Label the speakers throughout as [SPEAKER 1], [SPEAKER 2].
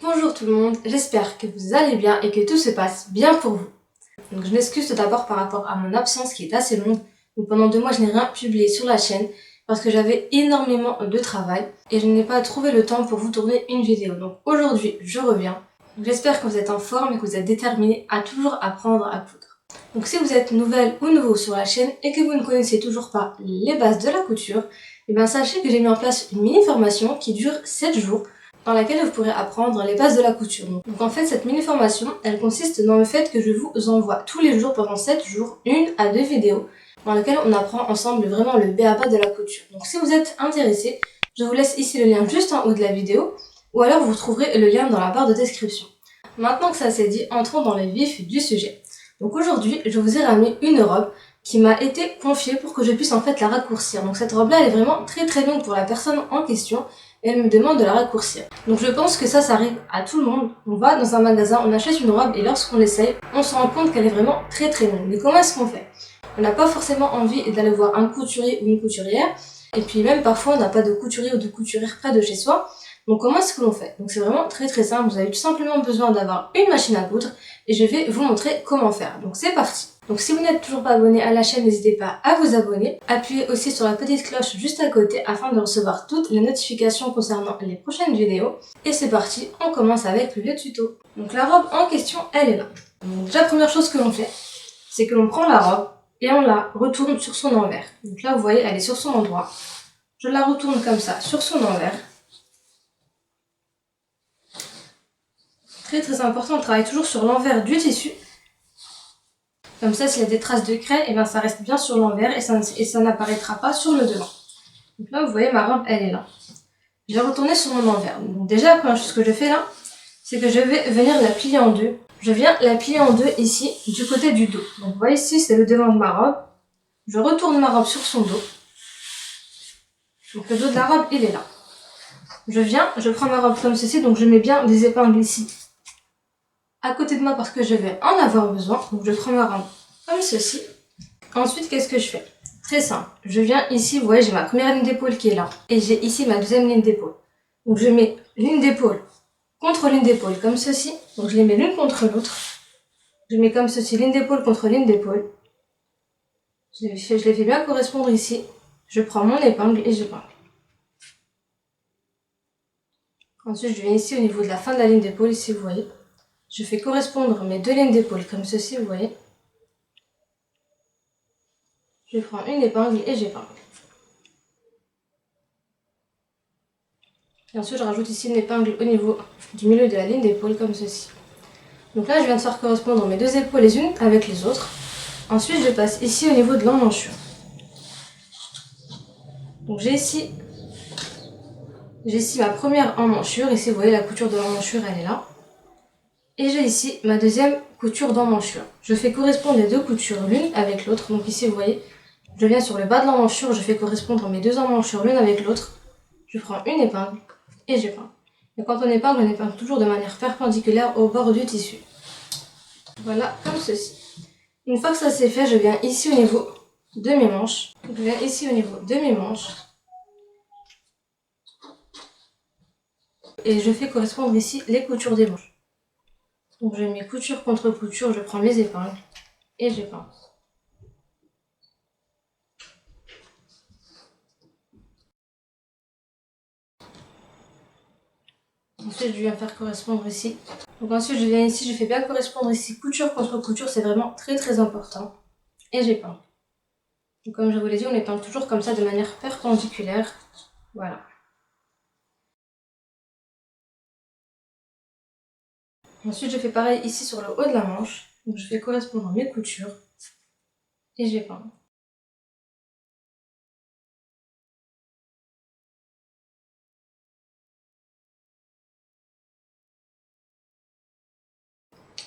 [SPEAKER 1] Bonjour tout le monde, j'espère que vous allez bien et que tout se passe bien pour vous. Donc je m'excuse tout d'abord par rapport à mon absence qui est assez longue. Donc pendant 2 mois je n'ai rien publié sur la chaîne parce que j'avais énormément de travail et je n'ai pas trouvé le temps pour vous tourner une vidéo. Donc aujourd'hui je reviens. J'espère que vous êtes en forme et que vous êtes déterminés à toujours apprendre à coudre. Donc si vous êtes nouvelle ou nouveau sur la chaîne et que vous ne connaissez toujours pas les bases de la couture, et bien sachez que j'ai mis en place une mini formation qui dure 7 jours dans laquelle vous pourrez apprendre les bases de la couture. Donc en fait cette mini formation elle consiste dans le fait que je vous envoie tous les jours pendant 7 jours 1 à 2 vidéos dans lesquelles on apprend ensemble vraiment le b.a.-ba de la couture. Donc si vous êtes intéressé, je vous laisse ici le lien juste en haut de la vidéo ou alors vous trouverez le lien dans la barre de description. Maintenant que ça c'est dit, entrons dans le vif du sujet. Donc aujourd'hui je vous ai ramené une robe qui m'a été confiée pour que je puisse en fait la raccourcir. Donc cette robe là elle est vraiment très longue pour la personne en question et elle me demande de la raccourcir. Donc je pense que ça arrive à tout le monde. On va dans un magasin, on achète une robe et lorsqu'on l'essaye, on se rend compte qu'elle est vraiment très longue. Mais comment est-ce qu'on fait? On n'a pas forcément envie d'aller voir un couturier ou une couturière. Et puis même parfois on n'a pas de couturier ou de couturière près de chez soi. Donc comment est-ce que l'on fait? Donc c'est vraiment très simple, vous avez tout simplement besoin d'avoir une machine à coudre et je vais vous montrer comment faire. Donc c'est parti. Donc si vous n'êtes toujours pas abonné à la chaîne, n'hésitez pas à vous abonner. Appuyez aussi sur la petite cloche juste à côté afin de recevoir toutes les notifications concernant les prochaines vidéos. Et c'est parti, on commence avec le tuto. Donc la robe en question, elle est là. Donc déjà première chose que l'on fait, c'est que l'on prend la robe et on la retourne sur son envers. Donc là vous voyez, elle est sur son endroit. Je la retourne comme ça, sur son envers. Très important, on travaille toujours sur l'envers du tissu. Comme ça, s'il y a des traces de craie, et bien ça reste bien sur l'envers et ça n'apparaîtra pas sur le devant. Donc là, vous voyez, ma robe, elle est là. Je vais retourner sur mon envers. Donc déjà, la première chose que je fais là, c'est que je vais venir la plier en deux. Je viens la plier en deux ici, du côté du dos. Donc vous voyez ici, c'est le devant de ma robe. Je retourne ma robe sur son dos. Donc le dos de la robe, il est là. Je prends ma robe comme ceci, donc je mets bien des épingles ici à côté de moi parce que je vais en avoir besoin. Donc je prends ma robe comme ceci. Ensuite, qu'est-ce que je fais? Très simple. Je viens ici, vous voyez, j'ai ma première ligne d'épaule qui est là. Et j'ai ici ma deuxième ligne d'épaule. Donc je mets ligne d'épaule contre ligne d'épaule comme ceci. Donc je les mets l'une contre l'autre. Je mets comme ceci, ligne d'épaule contre ligne d'épaule. Je les fais bien correspondre ici. Je prends mon épingle et j'épingle. Ensuite, je viens ici au niveau de la fin de la ligne d'épaule, ici, vous voyez. Je fais correspondre mes deux lignes d'épaule comme ceci, vous voyez. Je prends une épingle et j'épingle. Et ensuite, je rajoute ici une épingle au niveau du milieu de la ligne d'épaule comme ceci. Donc là, je viens de faire correspondre mes deux épaules les unes avec les autres. Ensuite, je passe ici au niveau de l'emmanchure. Donc j'ai ici ma première emmanchure. Ici, vous voyez, la couture de l'emmanchure, elle est là. Et j'ai ici ma deuxième couture d'emmanchure. Je fais correspondre les deux coutures l'une avec l'autre. Donc ici, vous voyez, je viens sur le bas de l'emmanchure, je fais correspondre mes deux emmanchures l'une avec l'autre. Je prends une épingle et j'épingle. Et quand on épingle toujours de manière perpendiculaire au bord du tissu. Voilà, comme ceci. Une fois que ça c'est fait, je viens ici au niveau de mes manches. Et je fais correspondre ici les coutures des manches. Donc je mets couture contre couture, je prends mes épingles et j'épingle. Ensuite, je viens faire correspondre ici. Donc ensuite, je viens ici, je fais bien correspondre ici couture contre couture, c'est vraiment très important. Et j'épingle. Donc comme je vous l'ai dit, on épingle toujours comme ça de manière perpendiculaire. Voilà. Ensuite, je fais pareil ici sur le haut de la manche. Donc je fais correspondre mes coutures et j'épingle.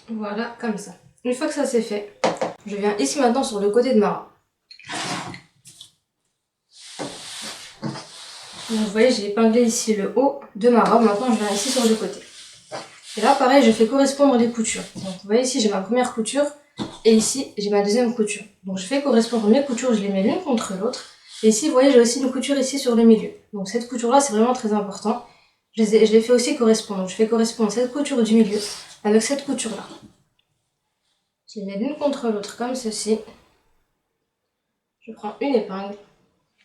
[SPEAKER 1] Voilà, comme ça. Une fois que ça c'est fait, je viens ici maintenant sur le côté de ma robe. Donc vous voyez, j'ai épinglé ici le haut de ma robe. Maintenant, je viens ici sur le côté. Et là, pareil, je fais correspondre les coutures. Donc vous voyez ici, j'ai ma première couture et ici, j'ai ma deuxième couture. Donc je fais correspondre mes coutures, je les mets l'une contre l'autre. Et ici, vous voyez, j'ai aussi une couture ici sur le milieu. Donc cette couture-là, c'est vraiment très important. je les fais aussi correspondre. Donc je fais correspondre cette couture du milieu avec cette couture-là. Je les mets l'une contre l'autre comme ceci. Je prends une épingle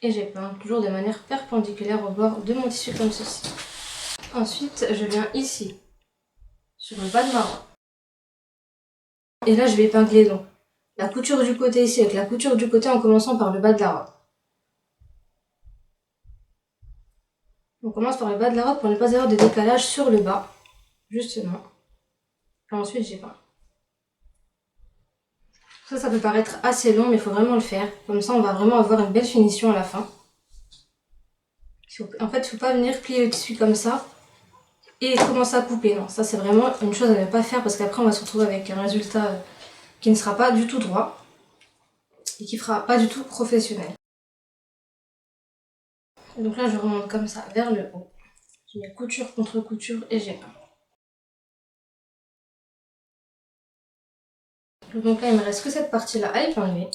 [SPEAKER 1] et j'épingle toujours de manière perpendiculaire au bord de mon tissu comme ceci. Ensuite, je viens ici, sur le bas de ma robe. Et là, je vais épingler donc la couture du côté ici avec la couture du côté en commençant par le bas de la robe. On commence par le bas de la robe pour ne pas avoir de décalage sur le bas, justement. Et ensuite, j'épingle. Ça peut paraître assez long, mais il faut vraiment le faire. Comme ça, on va vraiment avoir une belle finition à la fin. En fait, il ne faut pas venir plier le tissu comme ça et commencer à couper. Non, ça c'est vraiment une chose à ne pas faire parce qu'après, on va se retrouver avec un résultat qui ne sera pas du tout droit et qui ne fera pas du tout professionnel. Et donc là, je remonte comme ça vers le haut. Je mets couture contre couture et j'épingle. Donc là, il me reste que cette partie-là à épingler.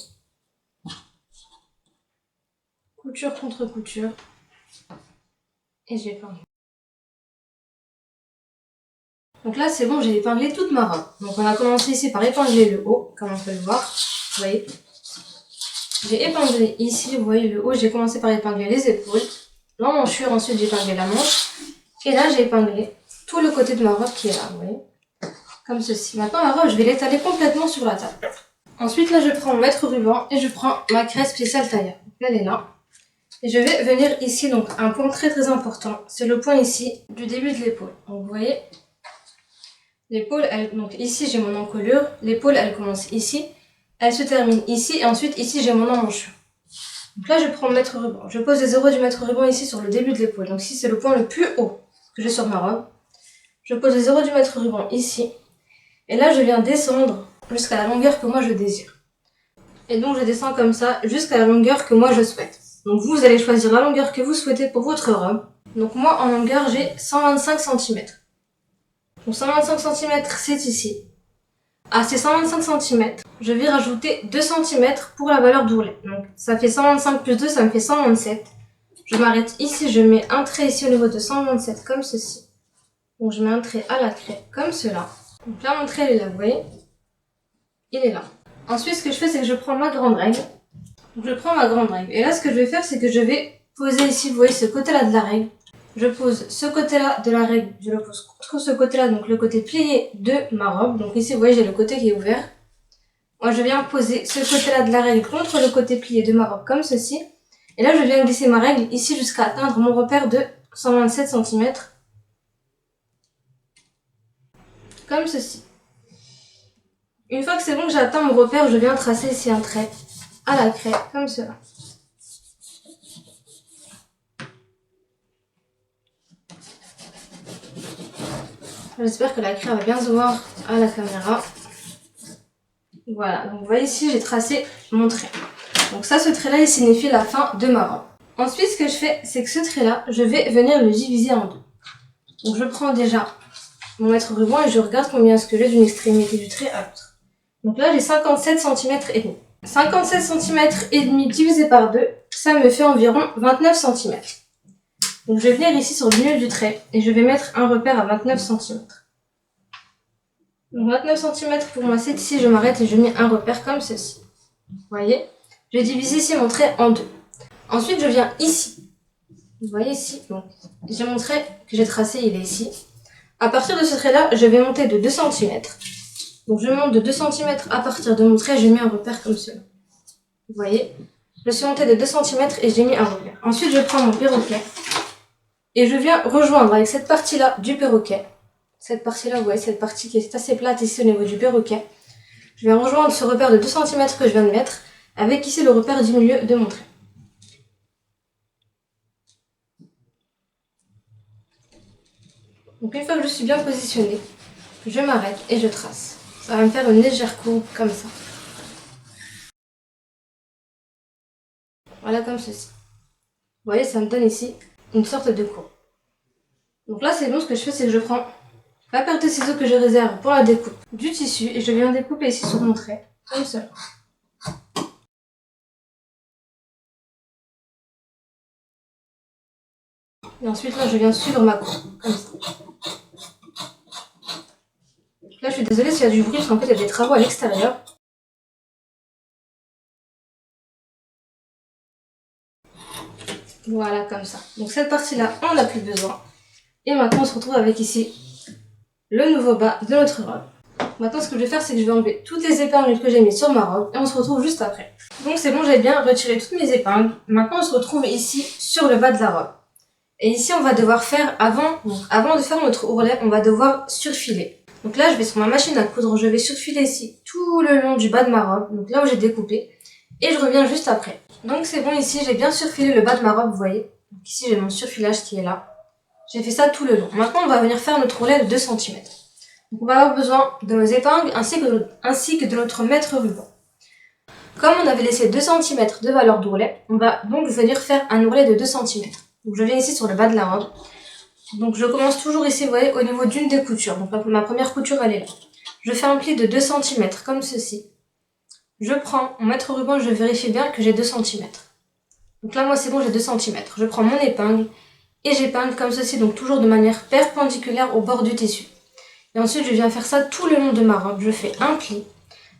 [SPEAKER 1] Couture contre couture et j'épingle. Donc là, c'est bon, j'ai épinglé toute ma robe. Donc on a commencé ici par épingler le haut, comme on peut le voir. Vous voyez, j'ai épinglé ici, vous voyez le haut, j'ai commencé par épingler les épaules. L'emmanchure, ensuite j'ai épinglé la manche. Et là, j'ai épinglé tout le côté de ma robe qui est là, vous voyez. Comme ceci. Maintenant, ma robe, je vais l'étaler complètement sur la table. Ensuite, là, je prends mon mètre ruban et je prends ma craie spéciale tailleur. Elle est là. Et je vais venir ici, donc un point très très important. C'est le point ici du début de l'épaule. Donc vous voyez, l'épaule, donc ici j'ai mon encolure. L'épaule, elle commence ici. Elle se termine ici. Et ensuite, ici, j'ai mon emmanchure. Donc là, je prends mon mètre ruban. Je pose les 0 du mètre ruban ici sur le début de l'épaule. Donc ici, c'est le point le plus haut que j'ai sur ma robe. Je pose les 0 du mètre ruban ici. Et là, je viens descendre jusqu'à la longueur que moi je désire. Et donc, je descends comme ça jusqu'à la longueur que moi je souhaite. Donc, vous allez choisir la longueur que vous souhaitez pour votre robe. Donc, moi, en longueur, j'ai 125 cm. Donc, 125 cm, c'est ici. À ces 125 cm, je vais rajouter 2 cm pour la valeur d'ourlet. Donc, ça fait 125 plus 2, ça me fait 127. Je m'arrête ici, je mets un trait ici au niveau de 127, comme ceci. Donc, je mets un trait à la craie, comme cela. Donc là, mon trait, il est là, vous voyez? Il est là. Ensuite, ce que je fais, c'est que je prends ma grande règle. Donc, je prends ma grande règle. Et là, ce que je vais faire, c'est que je vais poser ici, vous voyez, ce côté-là de la règle. Je pose ce côté-là de la règle, je le pose contre ce côté-là, donc le côté plié de ma robe. Donc ici, vous voyez, j'ai le côté qui est ouvert. Moi, je viens poser ce côté-là de la règle contre le côté plié de ma robe, comme ceci. Et là, je viens glisser ma règle ici jusqu'à atteindre mon repère de 127 cm. Comme ceci. Une fois que c'est bon, que j'ai atteint mon repère, je viens tracer ici un trait à la craie, comme cela. J'espère que la craie va bien se voir à la caméra. Voilà, donc vous voyez ici, j'ai tracé mon trait. Donc ça, ce trait-là, il signifie la fin de ma robe. Ensuite, ce que je fais, c'est que ce trait-là, je vais venir le diviser en deux. Donc je prends déjà mon mètre ruban et je regarde combien est-ce que j'ai d'une extrémité du trait à l'autre. Donc là, j'ai 57 cm et demi. 57 cm et demi divisé par 2, ça me fait environ 29 cm. Donc je vais venir ici sur le milieu du trait et je vais mettre un repère à 29 cm. Donc 29 cm pour moi, c'est ici, je m'arrête et je mets un repère comme ceci. Vous voyez? Je divise ici mon trait en deux. Ensuite, je viens ici. Vous voyez ici? Donc, j'ai mon trait que j'ai tracé, il est ici. À partir de ce trait-là, je vais monter de 2 cm. Donc je monte de 2 cm à partir de mon trait, je mets un repère comme cela. Vous voyez? Je suis montée de 2 cm et j'ai mis un repère. Ensuite, je prends mon perroquet et je viens rejoindre avec cette partie-là du perroquet. Cette partie-là, vous voyez, cette partie qui est assez plate ici au niveau du perroquet. Je viens rejoindre ce repère de 2 cm que je viens de mettre avec ici le repère du milieu de mon trait. Donc une fois que je suis bien positionnée, je m'arrête et je trace. Ça va me faire une légère courbe comme ça. Voilà, comme ceci. Vous voyez, ça me donne ici une sorte de courbe. Donc là, c'est bon, ce que je fais, c'est que je prends ma paire de ciseaux que je réserve pour la découpe du tissu et je viens découper ici sur mon trait, comme cela. Et ensuite là je viens suivre ma coupe, comme ça. Là je suis désolée s'il y a du bruit parce qu'en fait il y a des travaux à l'extérieur. Voilà, comme ça. Donc cette partie-là, on n'a plus besoin. Et maintenant, on se retrouve avec ici le nouveau bas de notre robe. Maintenant, ce que je vais faire, c'est que je vais enlever toutes les épingles que j'ai mises sur ma robe et on se retrouve juste après. Donc c'est bon, j'ai bien retiré toutes mes épingles. Maintenant, on se retrouve ici sur le bas de la robe. Et ici, on va devoir faire, avant de faire notre ourlet, on va devoir surfiler. Donc là, je vais sur ma machine à coudre, je vais surfiler ici tout le long du bas de ma robe, donc là où j'ai découpé. Et je reviens juste après. Donc c'est bon, ici j'ai bien surfilé le bas de ma robe, vous voyez. Donc ici j'ai mon surfilage qui est là. J'ai fait ça tout le long. Maintenant on va venir faire notre ourlet de 2 cm. Donc on va avoir besoin de nos épingles ainsi que de notre mètre ruban. Comme on avait laissé 2 cm de valeur d'ourlet, on va donc venir faire un ourlet de 2 cm. Donc je viens ici sur le bas de la robe. Donc je commence toujours ici, vous voyez, au niveau d'une des coutures. Donc ma première couture elle est là. Je fais un pli de 2 cm comme ceci. Je prends mon mètre ruban, je vérifie bien que j'ai 2 cm. Donc là, moi, c'est bon, j'ai 2 cm. Je prends mon épingle et j'épingle comme ceci, donc toujours de manière perpendiculaire au bord du tissu. Et ensuite, je viens faire ça tout le long de ma robe. Je fais un pli.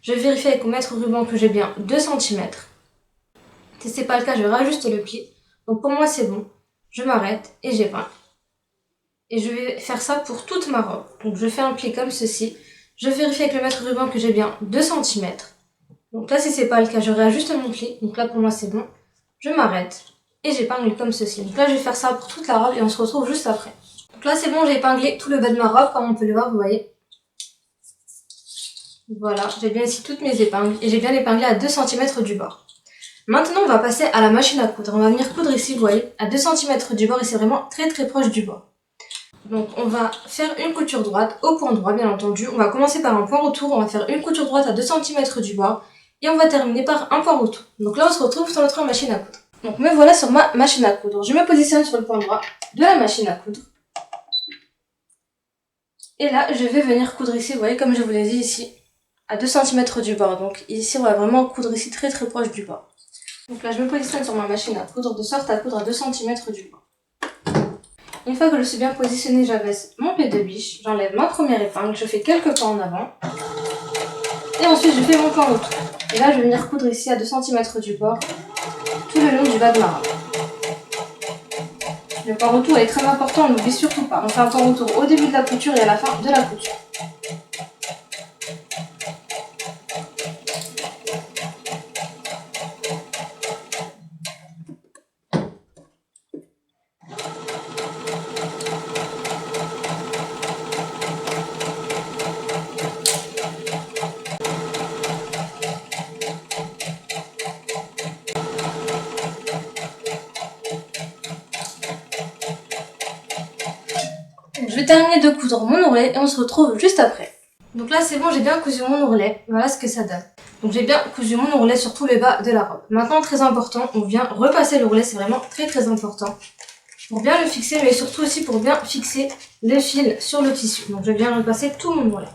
[SPEAKER 1] Je vérifie avec mon mètre ruban que j'ai bien 2 cm. Si c'est pas le cas, je rajuste le pli. Donc pour moi, c'est bon. Je m'arrête et j'épingle. Et je vais faire ça pour toute ma robe. Donc je fais un pli comme ceci. Je vérifie avec le mètre ruban que j'ai bien 2 cm. Donc là, si c'est pas le cas, je réajuste mon pli. Donc là, pour moi, c'est bon. Je m'arrête et j'épingle comme ceci. Donc là, je vais faire ça pour toute la robe et on se retrouve juste après. Donc là, c'est bon, j'ai épinglé tout le bas de ma robe, comme on peut le voir, vous voyez. Voilà, j'ai bien ici toutes mes épingles et j'ai bien épinglé à 2 cm du bord. Maintenant, on va passer à la machine à coudre. On va venir coudre ici, vous voyez, à 2 cm du bord et c'est vraiment très très proche du bord. Donc on va faire une couture droite au point droit, bien entendu. On va commencer par un point retour, on va faire une couture droite à 2 cm du bord. Et on va terminer par un point retour. Donc là, on se retrouve sur notre machine à coudre. Donc me voilà sur ma machine à coudre. Je me positionne sur le point droit de la machine à coudre. Et là, je vais venir coudre ici, vous voyez, comme je vous l'ai dit ici, à 2 cm du bord. Donc ici, on va vraiment coudre ici très très proche du bord. Donc là, je me positionne sur ma machine à coudre de sorte à coudre à 2 cm du bord. Une fois que je suis bien positionnée, j'abaisse mon pied de biche, j'enlève ma première épingle, je fais quelques pas en avant. Et ensuite, je fais mon point retour. Et là, je vais venir coudre ici à 2 cm du bord, tout le long du bas de ma robe. Le point retour est très important, on n'oublie surtout pas. On fait un point retour au début de la couture et à la fin de la couture. Je vais terminer de coudre mon ourlet et on se retrouve juste après. Donc là c'est bon, j'ai bien cousu mon ourlet, voilà ce que ça donne. Donc j'ai bien cousu mon ourlet sur tout le bas de la robe. Maintenant très important, on vient repasser l'ourlet, c'est vraiment très très important. Pour bien le fixer, mais surtout aussi pour bien fixer le fil sur le tissu. Donc je viens repasser tout mon ourlet.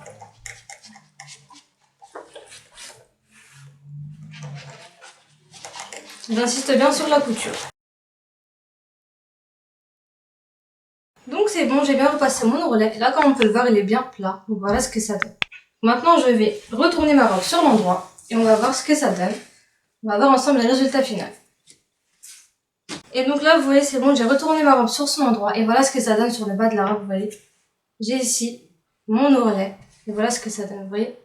[SPEAKER 1] J'insiste bien sur la couture. Donc c'est bon, j'ai bien repassé mon ourlet. Et là, comme on peut le voir, il est bien plat. Donc voilà ce que ça donne. Maintenant, je vais retourner ma robe sur l'endroit et on va voir ce que ça donne. On va voir ensemble les résultats finaux. Et donc là, vous voyez, c'est bon, j'ai retourné ma robe sur son endroit et voilà ce que ça donne sur le bas de la robe, vous voyez. J'ai ici mon ourlet et voilà ce que ça donne, vous voyez.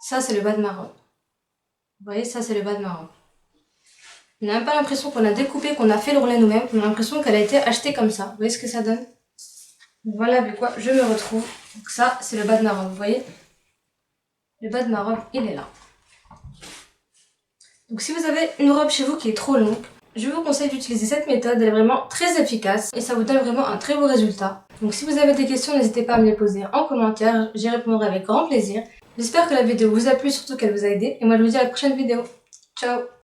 [SPEAKER 1] Ça, c'est le bas de ma robe. Vous voyez, ça, c'est le bas de ma robe. On n'a même pas l'impression qu'on a découpé, qu'on a fait l'ourlet nous-mêmes. On a l'impression qu'elle a été achetée comme ça. Vous voyez ce que ça donne? Voilà avec quoi je me retrouve. Donc ça, c'est le bas de ma robe, vous voyez. Le bas de ma robe, il est là. Donc si vous avez une robe chez vous qui est trop longue, je vous conseille d'utiliser cette méthode. Elle est vraiment très efficace et ça vous donne vraiment un très beau résultat. Donc si vous avez des questions, n'hésitez pas à me les poser en commentaire. J'y répondrai avec grand plaisir. J'espère que la vidéo vous a plu, surtout qu'elle vous a aidé. Et moi, je vous dis à la prochaine vidéo. Ciao!